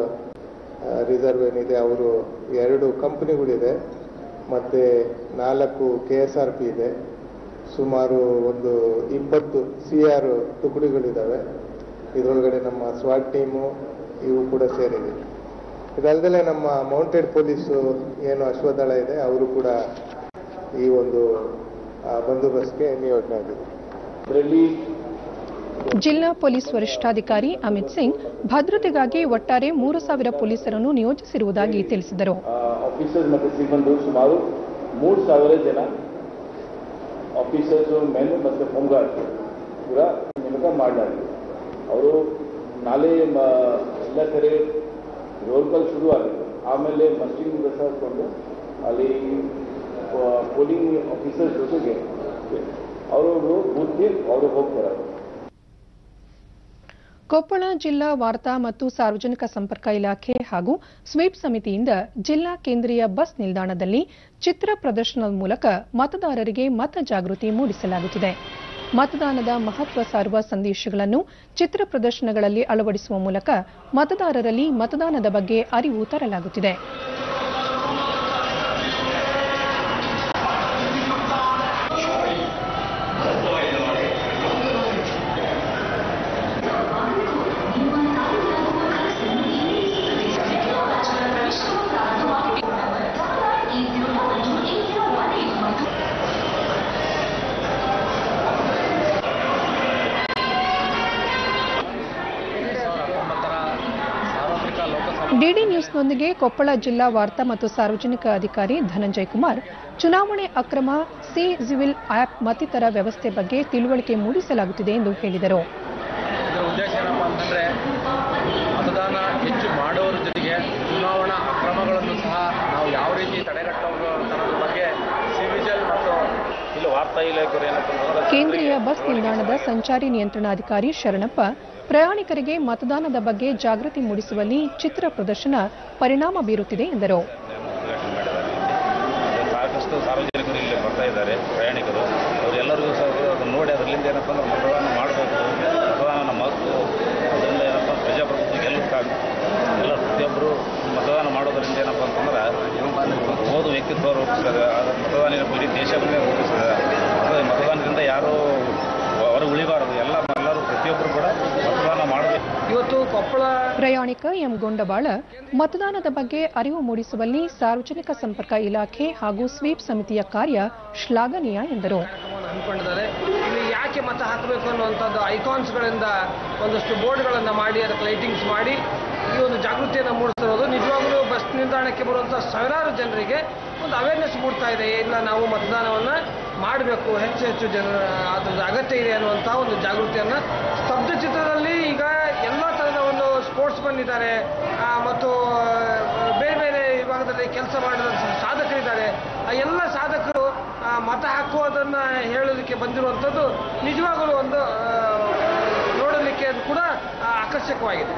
ರಿಸರ್ವ್ ಏನಿದೆ, ಅವರು 2 ಕಂಪನಿಗಳಿದೆ, ಮತ್ತೆ 4 ಕೆಎಸ್ಆರ್ಪಿ ಇದೆ, ಸುಮಾರು ಒಂದು 20 CR ತುಕಡಿಗಳಿದ್ದಾವೆ. ಇದರೊಳಗಡೆ ನಮ್ಮ ಸ್ವಾಟ್ ಟೀಮು ಇವು ಕೂಡ ಸೇರಿದೆ. ಇದಲ್ಲದೆ ನಮ್ಮ ಮೌಂಟೆಡ್ ಪೊಲೀಸು ಏನು ಅಶ್ವದಳ ಇದೆ, ಅವರು ಕೂಡ ಈ ಒಂದು ಬಂದೋಬಸ್ತ್ಗೆ ನಿಯೋಜನೆ ಆಗಿದೆ. ಇದರಲ್ಲಿ ಜಿಲ್ಲಾ ಪೊಲೀಸ್ ವರಿಷ್ಠಾಧಿಕಾರಿ ಅಮಿತ್ ಸಿಂಗ್ ಭದ್ರತೆಗಾಗಿ ಒಟ್ಟಾರೆ 3,000 ಪೊಲೀಸರನ್ನು ನಿಯೋಜಿಸಿರುವುದಾಗಿ ತಿಳಿಸಿದರು. ಆಫೀಸರ್ಸ್ ಮತ್ತು ಸಿಬ್ಬಂದಿ ಸುಮಾರು 3,000 ಜನ ಆಫೀಸರ್ಸ್, ಮೆನ್ ಮತ್ತು ಹೋಮ್ಗಾರ್ಡ್ ಕೂಡ ನೇಮಕ ಮಾಡಲಾಗಿದೆ. ಅವರು ನಾಳೆ ಎಲ್ಲ ಕಡೆ ರೋಲ್ ಕಾಲ್ ಶುರು ಆಗಿದೆ. ಆಮೇಲೆ ಮಸ್ಟಿಂಗ್ ಬೆಸಾಕೊಂಡು ಅಲ್ಲಿ ಪೋಲಿಂಗ್ ಆಫೀಸರ್ಸ್ ಜೊತೆಗೆ ಅವರು ಬೂತ್ಗೆ ಅವರು ಹೋಗ್ತಾರೆ. ಕೊಪ್ಪಳ ಜಿಲ್ಲಾ ವಾರ್ತಾ ಮತ್ತು ಸಾರ್ವಜನಿಕ ಸಂಪರ್ಕ ಇಲಾಖೆ ಹಾಗೂ ಸ್ವೀಪ್ ಸಮಿತಿಯಿಂದ ಜಿಲ್ಲಾ ಕೇಂದ್ರೀಯ ಬಸ್ ನಿಲ್ದಾಣದಲ್ಲಿ ಚಿತ್ರ ಪ್ರದರ್ಶನದ ಮೂಲಕ ಮತದಾರರಿಗೆ ಮತ ಜಾಗೃತಿ ಮೂಡಿಸಲಾಗುತ್ತಿದೆ. ಮತದಾನದ ಮಹತ್ವ ಸಾರುವ ಸಂದೇಶಗಳನ್ನು ಚಿತ್ರ ಪ್ರದರ್ಶನಗಳಲ್ಲಿ ಅಳವಡಿಸುವ ಮೂಲಕ ಮತದಾರರಲ್ಲಿ ಮತದಾನದ ಬಗ್ಗೆ ಅರಿವು ತರಲಾಗುತ್ತಿದೆ. ಡಿಡಿ ನ್ಯೂಸ್ನೊಂದಿಗೆ ಕೊಪ್ಪಳ ಜಿಲ್ಲಾ ವಾರ್ತಾ ಮತ್ತು ಸಾರ್ವಜನಿಕ ಅಧಿಕಾರಿ ಧನಂಜಯ್ ಕುಮಾರ್ ಚುನಾವಣೆ ಅಕ್ರಮ, ಸಿ ಸಿವಿಲ್ ಆಪ್ ಮತ್ತಿತರ ವ್ಯವಸ್ಥೆ ಬಗ್ಗೆ ತಿಳುವಳಿಕೆ ಮೂಡಿಸಲಾಗುತ್ತಿದೆ ಎಂದು ಹೇಳಿದರು. ಇದರ ಉದ್ದೇಶ ಏನಪ್ಪಾ ಅಂತಂದ್ರೆ ಮತದಾನ ಹೆಚ್ಚು ಮಾಡುವವರ ಜೊತೆಗೆ ಚುನಾವಣಾ ಅಕ್ರಮಗಳನ್ನು ಸಹ ನಾವು ಯಾವ ರೀತಿ ತಡೆಗಟ್ಟುವುದರ ಬಗ್ಗೆ ಸಿವಿಜಿಲ್ ಮತ್ತು ಇಲ್ಲಿ ವಾರ್ತಾ ಇಲಾಖೆಯವರು ಏನಪ್ಪ ಕೇಂದ್ರೀಯ ಬಸ್ ನಿಲ್ದಾಣದ ಸಂಚಾರಿ ನಿಯಂತ್ರಣಾಧಿಕಾರಿ ಶರಣಪ್ಪ ಪ್ರಯಾಣಿಕರಿಗೆ ಮತದಾನದ ಬಗ್ಗೆ ಜಾಗೃತಿ ಮೂಡಿಸುವಲ್ಲಿ ಚಿತ್ರ ಪ್ರದರ್ಶನ ಪರಿಣಾಮ ಬೀರುತ್ತಿದೆ ಎಂದರು. ಸಾಕಷ್ಟು ಸಾರ್ವಜನಿಕರು ಇಲ್ಲಿ ಬರ್ತಾ ಇದ್ದಾರೆ, ಪ್ರಯಾಣಿಕರು. ಅವರೆಲ್ಲರಿಗೂ ಸಹ ಅದನ್ನು ನೋಡಿ ಅದರಿಂದ ಏನಪ್ಪ ಅಂದ್ರೆ ಮತದಾನ ಮಾಡಬೇಕು, ಮತದಾನ ಮಹತ್ವ, ಅದರಿಂದ ಏನಪ್ಪ ಪ್ರಜಾಪ್ರಭುತ್ವಕ್ಕೆ ಎಲ್ಲರೂ ಸಾಕು. ಎಲ್ಲ ಪ್ರತಿಯೊಬ್ಬರು ಮತದಾನ ಮಾಡೋದರಿಂದ ಏನಪ್ಪ ಅಂತಂದ್ರೆ ಓದು ವ್ಯಕ್ತಿತ್ವ ರೂಪಿಸ್ತದೆ, ಮತದಾನ ಇಡೀ ದೇಶವನ್ನೇ ರೂಪಿಸ್ತದೆ. ಮತದಾನದಿಂದ ಯಾರು ಹೊರ ಉಳಿಬಾರದು, ಎಲ್ಲರೂ ಪ್ರತಿಯೊಬ್ಬರು ಕೂಡ ಮತದಾನ ಮಾಡಬೇಕು. ಇವತ್ತು ಕೊಪ್ಪಳ ಪ್ರಯಾಣಿಕ ಎಂ ಗೊಂಡಬಾಳ ಮತದಾನದ ಬಗ್ಗೆ ಅರಿವು ಮೂಡಿಸುವಲ್ಲಿ ಸಾರ್ವಜನಿಕ ಸಂಪರ್ಕ ಇಲಾಖೆ ಹಾಗೂ ಸ್ವೀಪ್ ಸಮಿತಿಯ ಕಾರ್ಯ ಶ್ಲಾಘನೀಯ ಎಂದರು. ಹಮ್ಮಿಕೊಂಡಿದ್ದಾರೆ. ಇಲ್ಲಿ ಯಾಕೆ ಮತ ಹಾಕಬೇಕು ಅನ್ನುವಂಥದ್ದು ಐಕಾನ್ಸ್ಗಳಿಂದ ಒಂದಷ್ಟು ಬೋರ್ಡ್ಗಳನ್ನು ಮಾಡಿ ಅದಕ್ಕೆ ಲೈಟಿಂಗ್ಸ್ ಮಾಡಿ ಈ ಒಂದು ಜಾಗೃತಿಯನ್ನು ಮೂಡಿಸ್ತಿರೋದು ನಿಜವಾಗ್ಲೂ ಬಸ್ ನಿಲ್ದಾಣಕ್ಕೆ ಬರುವಂಥ ಸಾವಿರಾರು ಜನರಿಗೆ ಒಂದು ಅವೇರ್ನೆಸ್ ಮೂಡ್ತಾ ಇದೆ. ಇಲ್ಲ, ನಾವು ಮತದಾನವನ್ನು ಮಾಡಬೇಕು, ಹೆಚ್ಚು ಹೆಚ್ಚು ಜನರ ಅದರ ಅಗತ್ಯ ಇದೆ ಅನ್ನುವಂಥ ಒಂದು ಜಾಗೃತಿಯನ್ನು ಸ್ತಬ್ಧ ಚಿತ್ರದಲ್ಲಿ ಈಗ ಎಲ್ಲ ಥರದ ಒಂದು ಸ್ಪೋರ್ಟ್ಸ್ ಬಂದಿದ್ದಾರೆ ಮತ್ತು ಬೇರೆ ಬೇರೆ ವಿಭಾಗದಲ್ಲಿ ಕೆಲಸ ಮಾಡಿದ ಸಾಧಕರಿದ್ದಾರೆ. ಆ ಎಲ್ಲ ಸಾಧಕರು ಮತ ಹಾಕುವುದನ್ನು ಹೇಳೋದಕ್ಕೆ ಬಂದಿರುವಂಥದ್ದು ನಿಜವಾಗಲೂ ಒಂದು ನೋಡಲಿಕ್ಕೆ ಕೂಡ ಆಕರ್ಷಕವಾಗಿದೆ.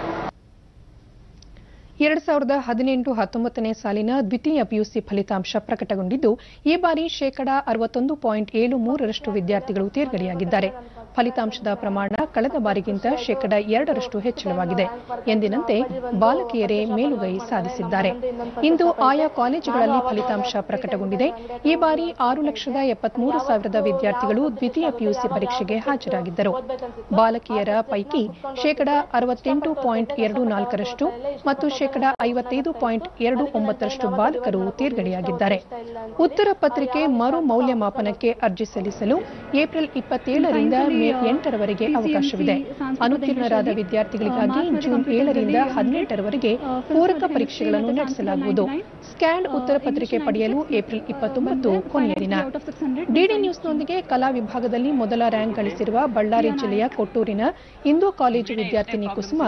2018-19 ಸಾಲಿನ ದ್ವಿತೀಯ ಪಿಯುಸಿ ಫಲಿತಾಂಶ ಪ್ರಕಟಗೊಂಡಿದ್ದು, ಈ ಬಾರಿ 61.73% ವಿದ್ಯಾರ್ಥಿಗಳು ತೇರ್ಗಡೆಯಾಗಿದ್ದಾರೆ. ಫಲಿತಾಂಶದ ಪ್ರಮಾಣ ಕಳೆದ ಬಾರಿಗಿಂತ 2% ಹೆಚ್ಚಳವಾಗಿದೆ. ಎಂದಿನಂತೆ ಬಾಲಕಿಯರೇ ಮೇಲುಗೈ ಸಾಧಿಸಿದ್ದಾರೆ. ಇಂದು ಆಯಾ ಕಾಲೇಜುಗಳಲ್ಲಿ ಫಲಿತಾಂಶ ಪ್ರಕಟಗೊಂಡಿದೆ. ಈ ಬಾರಿ 6,73,000 ವಿದ್ಯಾರ್ಥಿಗಳು ದ್ವಿತೀಯ ಪಿಯುಸಿ ಪರೀಕ್ಷೆಗೆ ಹಾಜರಾಗಿದ್ದರು. ಬಾಲಕಿಯರ ಪೈಕಿ 68.24% ಮತ್ತು 55.29% ಬಾಲಕರು ತೇರ್ಗಡೆಯಾಗಿದ್ದಾರೆ. ಉತ್ತರ ಪತ್ರಿಕೆ ಮರು ಮೌಲ್ಯಮಾಪನಕ್ಕೆ ಅರ್ಜಿ ಸಲ್ಲಿಸಲು ಏಪ್ರಿಲ್ 27ರಿಂದ ಮೇ 8ರವರೆಗೆ ಅವಕಾಶವಿದೆ. ಅನುತ್ತೀರ್ಣರಾದ ವಿದ್ಯಾರ್ಥಿಗಳಿಗಾಗಿ ಜೂನ್ 7ರಿಂದ 18ರವರೆಗೆ ಪೂರಕ ಪರೀಕ್ಷೆಗಳನ್ನು ನಡೆಸಲಾಗುವುದು. ಸ್ಕ್ಯಾನ್ಡ್ ಉತ್ತರ ಪತ್ರಿಕೆ ಪಡೆಯಲು ಏಪ್ರಿಲ್ 29 ಕೊನೆಯ ದಿನ. ಡಿಡಿ ನ್ಯೂಸ್ನೊಂದಿಗೆ ಕಲಾ ವಿಭಾಗದಲ್ಲಿ ಮೊದಲ ರ್ಯಾಂಕ್ ಗಳಿಸಿರುವ ಬಳ್ಳಾರಿ ಜಿಲ್ಲೆಯ ಕೊಟ್ಟೂರಿನ ಇಂದು ಕಾಲೇಜು ವಿದ್ಯಾರ್ಥಿನಿ ಕುಸುಮ,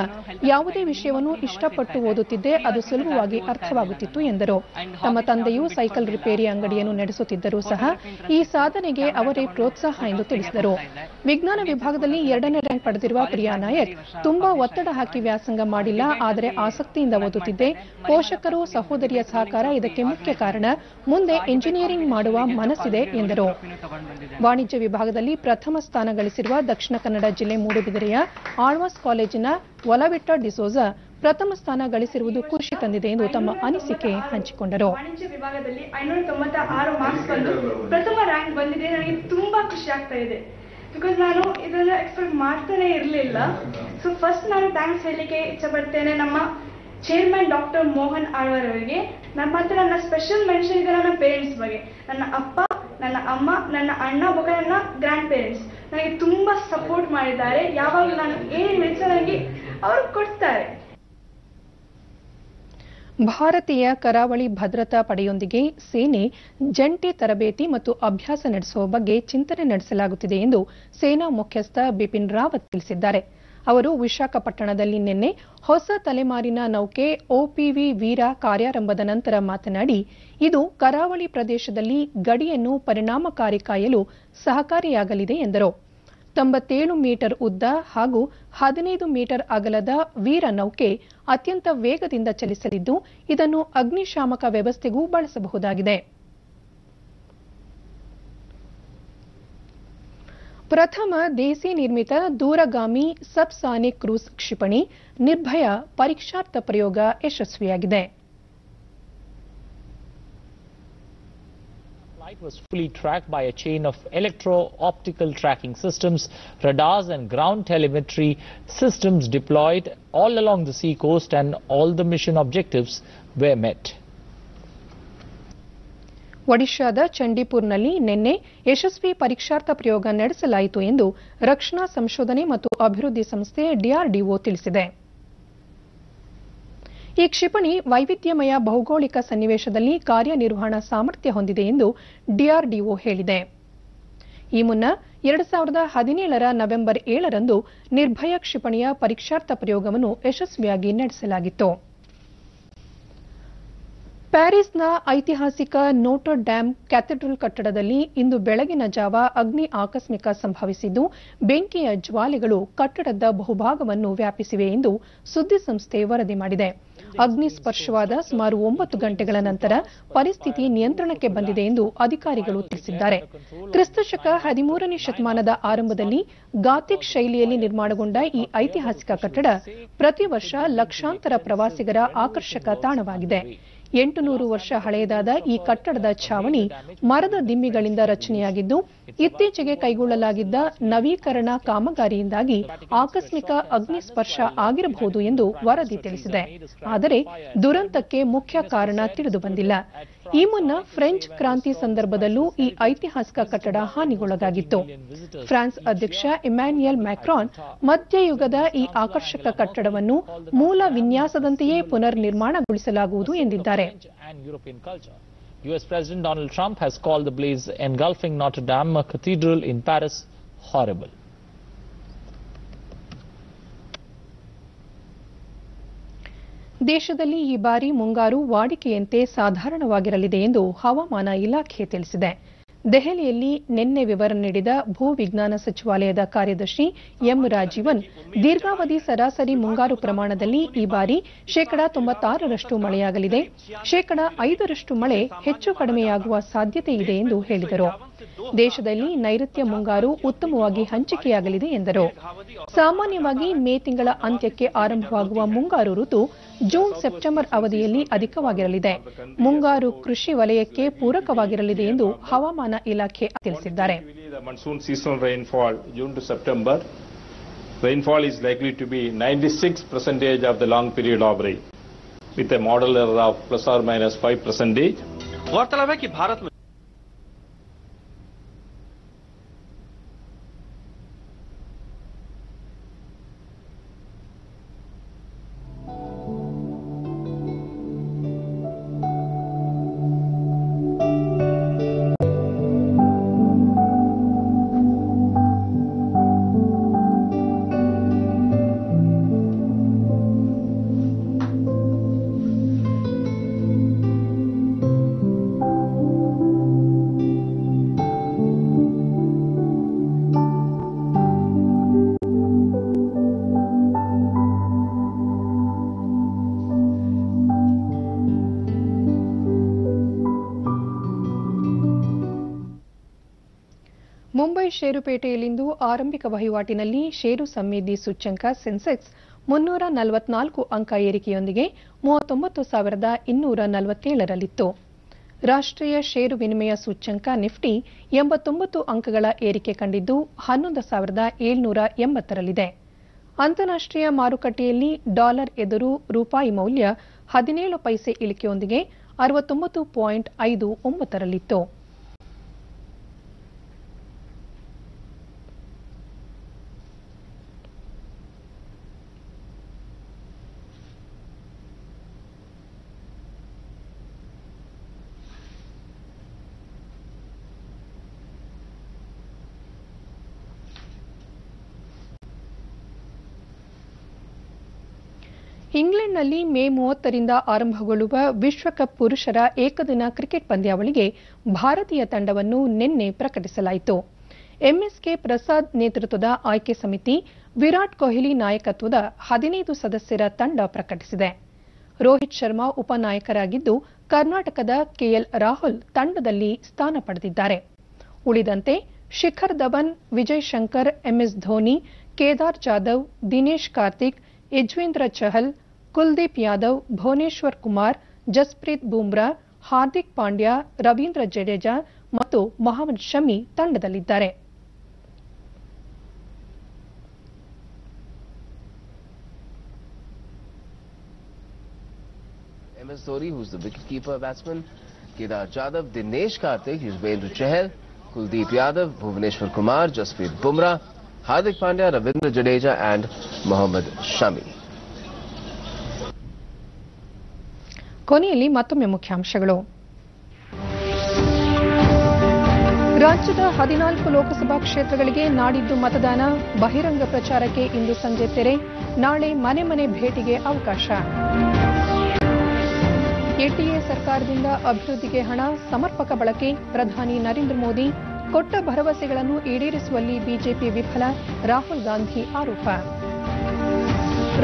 ಯಾವುದೇ ವಿಷಯವನ್ನು ಇಷ್ಟಪಟ್ಟು ಓದುತ್ತಿದ್ದೆ, ಅದು ಸುಲಭವಾಗಿ ಅರ್ಥವಾಗುತ್ತಿತ್ತು ಎಂದರು. ತಮ್ಮ ತಂದೆಯು ಸೈಕಲ್ ರಿಪೇರಿ ಅಂಗಡಿಯನ್ನು ನಡೆಸುತ್ತಿದ್ದರೂ ಸಹ ಈ ಸಾಧನೆಗೆ ಅವರೇ ಪ್ರೋತ್ಸಾಹ ಎಂದು ತಿಳಿಸಿದರು. ವಿಜ್ಞಾನ ವಿಭಾಗದಲ್ಲಿ 2ನೇ ರ್ಯಾಂಕ್ ಪಡೆದಿರುವ ಪ್ರಿಯಾ ನಾಯಕ್, ತುಂಬಾ ಒತ್ತಡ ಹಾಕಿ ವ್ಯಾಸಂಗ ಮಾಡಿಲ್ಲ, ಆದರೆ ಆಸಕ್ತಿಯಿಂದ ಓದುತ್ತಿದ್ದೆ. ಪೋಷಕರು, ಸಹೋದರಿಯ ಸಹಕಾರ ಇದಕ್ಕೆ ಮುಖ್ಯ ಕಾರಣ. ಮುಂದೆ ಇಂಜಿನಿಯರಿಂಗ್ ಮಾಡುವ ಮನಸ್ಸಿದೆ ಎಂದರು. ವಾಣಿಜ್ಯ ವಿಭಾಗದಲ್ಲಿ ಪ್ರಥಮ ಸ್ಥಾನ ಗಳಿಸಿರುವ ದಕ್ಷಿಣ ಕನ್ನಡ ಜಿಲ್ಲೆ ಮೂಡುಬಿದಿರೆಯ ಆಳ್ವಾಸ್ ಕಾಲೇಜಿನ ಒಲವಿಟ್ಟ ಡಿಸೋಜ ಪ್ರಥಮ ಸ್ಥಾನ ಗಳಿಸಿರುವುದು ಖುಷಿ ತಂದಿದೆ ಎಂದು ತಮ್ಮ ಅನಿಸಿಕೆ ಹಂಚಿಕೊಂಡರು. ವಾಣಿಜ್ಯ ವಿಭಾಗದಲ್ಲಿ 596 ಮಾರ್ಕ್ಸ್ ಬಂದು ಪ್ರಥಮ ರ್ಯಾಂಕ್ ಬಂದಿದೆ. ನನಗೆ ತುಂಬಾ ಖುಷಿ ಆಗ್ತಾ ಇದೆ. ಬಿಕಾಸ್ ನಾನು ಇದೆಲ್ಲ ಎಕ್ಸ್ಪೆಕ್ಟ್ ಮಾಡ್ತಾನೆ ಇರಲಿಲ್ಲ. ಸೊ ಫಸ್ಟ್ ನಾನು ಥ್ಯಾಂಕ್ಸ್ ಹೇಳಲಿಕ್ಕೆ ಇಷ್ಟಪಡ್ತೇನೆ ನಮ್ಮ ಚೇರ್ಮನ್ ಡಾಕ್ಟರ್ ಮೋಹನ್ ಆಳ್ವಾರ್ ಅವರಿಗೆ. ಮತ್ತು ನನ್ನ ಸ್ಪೆಷಲ್ ಮೆನ್ಷನ್ ಇದೆ ನನ್ನ ಪೇರೆಂಟ್ಸ್ ಬಗ್ಗೆ. ನನ್ನ ಅಪ್ಪ, ನನ್ನ ಅಮ್ಮ, ನನ್ನ ಅಣ್ಣ ಮತ್ತು ನನ್ನ ಗ್ರ್ಯಾಂಡ್ ಪೇರೆಂಟ್ಸ್ ನನಗೆ ತುಂಬಾ ಸಪೋರ್ಟ್ ಮಾಡಿದ್ದಾರೆ. ಯಾವಾಗಲೂ ನಾನು ಏನು ಹೇಳಿದ್ರೆ ನನಗೆ ಅವರು ಕೊಡ್ತಾರೆ. ಭಾರತೀಯ ಕರಾವಳಿ ಭದ್ರತಾ ಪಡೆಯೊಂದಿಗೆ ಸೇನೆ ಜಂಟಿ ತರಬೇತಿ ಮತ್ತು ಅಭ್ಯಾಸ ನಡೆಸುವ ಬಗ್ಗೆ ಚಿಂತನೆ ನಡೆಸಲಾಗುತ್ತಿದೆ ಎಂದು ಸೇನಾ ಮುಖ್ಯಸ್ಥ ಬಿಪಿನ್ ರಾವತ್ ತಿಳಿಸಿದ್ದಾರೆ. ಅವರು ವಿಶಾಖಪಟ್ಟಣದಲ್ಲಿ ನಿನ್ನೆ ಹೊಸ ತಲೆಮಾರಿನ ನೌಕೆ ಒಪಿವಿ ವೀರ ಕಾರ್ಯಾರಂಭದ ನಂತರ ಮಾತನಾಡಿ, ಇದು ಕರಾವಳಿ ಪ್ರದೇಶದಲ್ಲಿ ಗಡಿಯನ್ನು ಪರಿಣಾಮಕಾರಿ ಕಾಯಲು ಸಹಕಾರಿಯಾಗಲಿದೆ ಎಂದರು. 97 ಮೀಟರ್ ಉದ್ದ ಹಾಗೂ 15 ಮೀಟರ್ ಅಗಲದ ವೀರ ನೌಕೆ ಅತ್ಯಂತ ವೇಗದಿಂದ ಚಲಿಸಲಿದ್ದು, ಇದನ್ನು ಅಗ್ನಿಶಾಮಕ ವ್ಯವಸ್ಥೆಗೂ ಬಳಸಬಹುದಾಗಿದೆ. ಪ್ರಥಮ ದೇಸಿ ನಿರ್ಮಿತ ದೂರಗಾಮಿ ಸಬ್ಸಾನಿಕ್ ಕ್ರೂಸ್ ಕ್ಷಿಪಣಿ ನಿರ್ಭಯ ಪರೀಕ್ಷಾರ್ಥ ಪ್ರಯೋಗ ಯಶಸ್ವಿಯಾಗಿದೆ. Flight was fully tracked by a chain of electro-optical tracking systems, radars and ground telemetry systems deployed all along the sea coast, and all the mission objectives were met. ಒಡಿಶಾದ ಚಂಡೀಪುರ್ನಲ್ಲಿ ನಿನ್ನೆ ಯಶಸ್ವಿ ಪರೀಕ್ಷಾರ್ಥ ಪ್ರಯೋಗ ನಡೆಸಲಾಯಿತು ಎಂದು ರಕ್ಷಣಾ ಸಂಶೋಧನೆ ಮತ್ತು ಅಭಿವೃದ್ಧಿ ಸಂಸ್ಥೆ ಡಿಆರ್ಡಿಒ ತಿಳಿಸಿದೆ. ಈ ಕ್ಷಿಪಣಿ ವೈವಿಧ್ಯಮಯ ಭೌಗೋಳಿಕ ಸನ್ನಿವೇಶದಲ್ಲಿ ಕಾರ್ಯನಿರ್ವಹಣಾ ಸಾಮರ್ಥ್ಯ ಹೊಂದಿದೆ ಎಂದು ಡಿಆರ್ಡಿಒ ಹೇಳಿದೆ. ಈ ಮುನ್ನ 2017ರ ನವೆಂಬರ್ 7ರಂದು ನಿರ್ಭಯ ಕ್ಷಿಪಣಿಯ ಪರೀಕ್ಷಾರ್ಥ ಪ್ರಯೋಗವನ್ನು ಯಶಸ್ವಿಯಾಗಿ ನಡೆಸಲಾಗಿತ್ತು. ಪ್ಯಾರಿಸ್ನ ಐತಿಹಾಸಿಕ ನೋಟರ್ ಡ್ಯಾಮ್ ಕ್ಯಾಥೆಡ್ರಲ್ ಕಟ್ಟಡದಲ್ಲಿ ಇಂದು ಬೆಳಗಿನ ಜಾವ ಅಗ್ನಿ ಆಕಸ್ಮಿಕ ಸಂಭವಿಸಿದ್ದು, ಬೆಂಕಿಯ ಜ್ವಾಲೆಗಳು ಕಟ್ಟಡದ ಬಹುಭಾಗವನ್ನು ವ್ಯಾಪಿಸಿವೆ ಎಂದು ಸುದ್ದಿಸಂಸ್ಥೆ ವರದಿ ಮಾಡಿದೆ. ಅಗ್ನಿ ಸ್ಪರ್ಶವಾದ ಸುಮಾರು 9 ಗಂಟೆಗಳ ನಂತರ ಪರಿಸ್ಥಿತಿ ನಿಯಂತ್ರಣಕ್ಕೆ ಬಂದಿದೆ ಎಂದು ಅಧಿಕಾರಿಗಳು ತಿಳಿಸಿದ್ದಾರೆ. ಕ್ರಿಸ್ತಶಕ 13ನೇ ಶತಮಾನದ ಆರಂಭದಲ್ಲಿ ಗಾಥಿಕ್ ಶೈಲಿಯಲ್ಲಿ ನಿರ್ಮಾಣಗೊಂಡ ಈ ಐತಿಹಾಸಿಕ ಕಟ್ಟಡ ಪ್ರತಿ ವರ್ಷ ಲಕ್ಷಾಂತರ ಪ್ರವಾಸಿಗರ ಆಕರ್ಷಕ ತಾಣವಾಗಿದೆ. 800 ವರ್ಷ ಹಳೆಯದಾದ ಈ ಕಟ್ಟಡದ ಛಾವಣಿ ಮರದ ದಿಮ್ಮಿಗಳಿಂದ ರಚನೆಯಾಗಿದ್ದು, ಇತ್ತೀಚೆಗೆ ಕೈಗೊಳ್ಳಲಾಗಿದ್ದ ನವೀಕರಣ ಕಾಮಗಾರಿಯಿಂದಾಗಿ ಆಕಸ್ಮಿಕ ಅಗ್ನಿ ಸ್ಪರ್ಶ ಆಗಿರಬಹುದು ಎಂದು ವರದಿ ತಿಳಿಸಿದೆ. ಆದರೆ ದುರಂತಕ್ಕೆ ಮುಖ್ಯ ಕಾರಣ ತಿಳಿದುಬಂದಿಲ್ಲ. ಈ ಮುನ್ನ ಫ್ರೆಂಚ್ ಕ್ರಾಂತಿ ಸಂದರ್ಭದಲ್ಲೂ ಈ ಐತಿಹಾಸಿಕ ಕಟ್ಟಡ ಹಾನಿಗೊಳಗಾಗಿತ್ತು. ಫ್ರಾನ್ಸ್ ಅಧ್ಯಕ್ಷ ಇಮ್ಯಾನ್ಯುಯಲ್ ಮ್ಯಾಕ್ರಾನ್ ಮಧ್ಯಯುಗದ ಈ ಆಕರ್ಷಕ ಕಟ್ಟಡವನ್ನು ಮೂಲ ವಿನ್ಯಾಸದಂತೆಯೇ ಪುನರ್ ನಿರ್ಮಾಣಗೊಳಿಸಲಾಗುವುದು ಎಂದಿದ್ದಾರೆ. US President Donald Trump has called the blaze engulfing Notre Dame Cathedral in Paris horrible. ದೇಶದಲ್ಲಿ ಈ ಬಾರಿ ಮುಂಗಾರು ವಾಡಿಕೆಯಂತೆ ಸಾಧಾರಣವಾಗಿರಲಿದೆ ಎಂದು ಹವಾಮಾನ ಇಲಾಖೆ ತಿಳಿಸಿದೆ. ದೆಹಲಿಯಲ್ಲಿ ನಿನ್ನೆ ವಿವರ ನೀಡಿದ ಭೂ ವಿಜ್ಞಾನ ಸಚಿವಾಲಯದ ಕಾರ್ಯದರ್ಶಿ ಎಂ ರಾಜೀವನ್ ದೀರ್ಘಾವಧಿ ಸರಾಸರಿ ಮುಂಗಾರು ಪ್ರಮಾಣದಲ್ಲಿ ಈ ಬಾರಿ 96% ಮಳೆಯಾಗಲಿದೆ, 5% ಮಳೆ ಹೆಚ್ಚು ಕಡಿಮೆಯಾಗುವ ಸಾಧ್ಯತೆ ಇದೆ ಎಂದು ಹೇಳಿದರು. ದೇಶದಲ್ಲಿ ನೈಋತ್ಯ ಮುಂಗಾರು ಉತ್ತಮವಾಗಿ ಹಂಚಿಕೆಯಾಗಲಿದೆ ಎಂದರು. ಸಾಮಾನ್ಯವಾಗಿ ಮೇ ತಿಂಗಳ ಅಂತ್ಯಕ್ಕೆ ಆರಂಭವಾಗುವ ಮುಂಗಾರು ಋತು ಜೂನ್ ಸೆಪ್ಟೆಂಬರ್ ಅವಧಿಯಲ್ಲಿ ಅಧಿಕವಾಗಿರಲಿದೆ. ಮುಂಗಾರು ಕೃಷಿ ವಲಯಕ್ಕೆ ಪೂರಕವಾಗಿರಲಿದೆ ಎಂದು ಹವಾಮಾನ ಇಲಾಖೆ ತಿಳಿಸಿದ್ದಾರೆ. Monsoon seasonal rainfall June to September, rainfall is likely to be 96% of the long period average with a model error of plus or minus 5%. गौरतलब है कि भारत में ಮುಂಬೈ ಷೇರುಪೇಟೆಯಲ್ಲಿಂದು ಆರಂಭಿಕ ವಹಿವಾಟಿನಲ್ಲಿ ಷೇರು ಸಂವೇದಿ ಸೂಚ್ಯಂಕ ಸೆನ್ಸೆಕ್ಸ್ 344 ಅಂಕ ಏರಿಕೆಯೊಂದಿಗೆ 39,247ರಲ್ಲಿತ್ತು. ರಾಷ್ಟ್ರೀಯ ಷೇರು ವಿನಿಮಯ ಸೂಚ್ಯಂಕ ನಿಫ್ಟಿ 89 ಅಂಕಗಳ ಏರಿಕೆ ಕಂಡಿದ್ದು 11,780ರಲ್ಲಿದೆ. ಅಂತಾರಾಷ್ಟ್ರೀಯ ಮಾರುಕಟ್ಟೆಯಲ್ಲಿ ಡಾಲರ್ ಎದುರು ರೂಪಾಯಿ ಮೌಲ್ಯ 17 ಪೈಸೆ ಇಳಿಕೆಯೊಂದಿಗೆ 69.59ರಲ್ಲಿತ್ತು. ಇಂಗ್ಲೆಂಡ್ನಲ್ಲಿ ಮೇ 30ರಿಂದ ಆರಂಭಗೊಳ್ಳುವ ವಿಶ್ವಕಪ್ ಪುರುಷರ ಏಕದಿನ ಕ್ರಿಕೆಟ್ ಪಂದ್ಯಾವಳಿಗೆ ಭಾರತೀಯ ತಂಡವನ್ನು ನಿನ್ನೆ ಪ್ರಕಟಿಸಲಾಯಿತು. ಎಂಎಸ್ಕೆ ಪ್ರಸಾದ್ ನೇತೃತ್ವದ ಆಯ್ಕೆ ಸಮಿತಿ ವಿರಾಟ್ ಕೊಹ್ಲಿ ನಾಯಕತ್ವದ 15 ಸದಸ್ಯರ ತಂಡ ಪ್ರಕಟಿಸಿದೆ. ರೋಹಿತ್ ಶರ್ಮಾ ಉಪನಾಯಕರಾಗಿದ್ದು ಕರ್ನಾಟಕದ ಕೆಎಲ್ ರಾಹುಲ್ ತಂಡದಲ್ಲಿ ಸ್ಥಾನ ಪಡೆದಿದ್ದಾರೆ. ಉಳಿದಂತೆ ಶಿಖರ್ ಧವನ್, ವಿಜಯ್ ಶಂಕರ್, ಎಂಎಸ್ ಧೋನಿ, ಕೇದಾರ್ ಜಾಧವ್, ದಿನೇಶ್ ಕಾರ್ತಿಕ್, ಯಜ್ವೇಂದ್ರ ಚಹಲ್, ಕುಲ್ದೀಪ್ ಯಾದವ್, ಭುವನೇಶ್ವರ್ ಕುಮಾರ್, ಜಸ್ಪ್ರೀತ್ ಬೂಮ್ರಾ, ಹಾರ್ದಿಕ್ ಪಾಂಡ್ಯ, ರವೀಂದ್ರ ಜಡೇಜಾ ಮತ್ತು Mohammed Shami ತಂಡದಲ್ಲಿದ್ದಾರೆ. MS Dhoni, who's the wicketkeeper batsman, Kedar Jadhav, Dinesh Karthik, Yuzvendra Chahal, Kuldeep Yadav, Bhuvaneshwar Kumar, Jasprit Bumrah, Hardik Pandya, Ravindra Jadeja and Mohammad Shami. ಕೊನೆಯಲ್ಲಿ ಮತ್ತೊಮ್ಮೆ ಮುಖ್ಯಾಂಶಗಳು. ರಾಜ್ಯದ 14 ಲೋಕಸಭಾ ಕ್ಷೇತ್ರಗಳಿಗೆ ನಾಡಿದ್ದು ಮತದಾನ, ಬಹಿರಂಗ ಪ್ರಚಾರಕ್ಕೆ ಇಂದು ಸಂಜೆ ತೆರೆ, ನಾಳೆ ಮನೆ ಮನೆ ಭೇಟಿಗೆ ಅವಕಾಶ. ಎನ್ಡಿಎ ಸರ್ಕಾರದಿಂದ ಅಭಿವೃದ್ಧಿಗೆ ಹಣ, ಸಮರ್ಪಕ ಬಳಕೆ, ಪ್ರಧಾನಿ ನರೇಂದ್ರ ಮೋದಿ, ಕೊಟ್ಟ ಭರವಸೆಗಳನ್ನು ಈಡೇರಿಸುವಲ್ಲಿ ಬಿಜೆಪಿ ವಿಫಲ, ರಾಹುಲ್ ಗಾಂಧಿ ಆರೋಪ.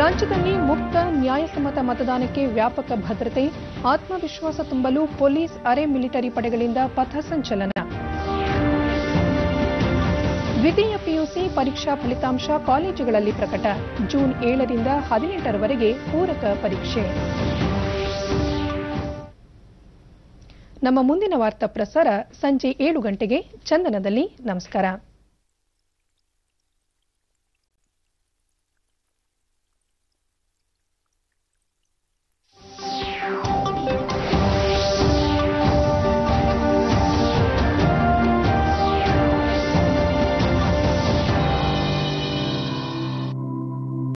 ರಾಜ್ಯದಲ್ಲಿ ಮುಕ್ತ ನ್ಯಾಯಸಮ್ಮತ ಮತದಾನಕ್ಕೆ ವ್ಯಾಪಕ ಭದ್ರತೆ, ಆತ್ಮವಿಶ್ವಾಸ ತುಂಬಲು ಪೊಲೀಸ್ ಅರೆ ಮಿಲಿಟರಿ ಪಡೆಗಳಿಂದ ಪಥಸಂಚಲನ. ದ್ವಿತೀಯ ಪಿಯುಸಿ ಪರೀಕ್ಷಾ ಫಲಿತಾಂಶ ಕಾಲೇಜುಗಳಲ್ಲಿ ಪ್ರಕಟ, ಜೂನ್ 7ರಿಂದ 18ರವರೆಗೆ ಪೂರಕ ಪರೀಕ್ಷೆ. ನಮ್ಮ ಮುಂದಿನ ವಾರ್ತಾ ಪ್ರಸಾರ ಸಂಜೆ 7 ಗಂಟೆಗೆ ಚಂದನದಲ್ಲಿ. ನಮಸ್ಕಾರ.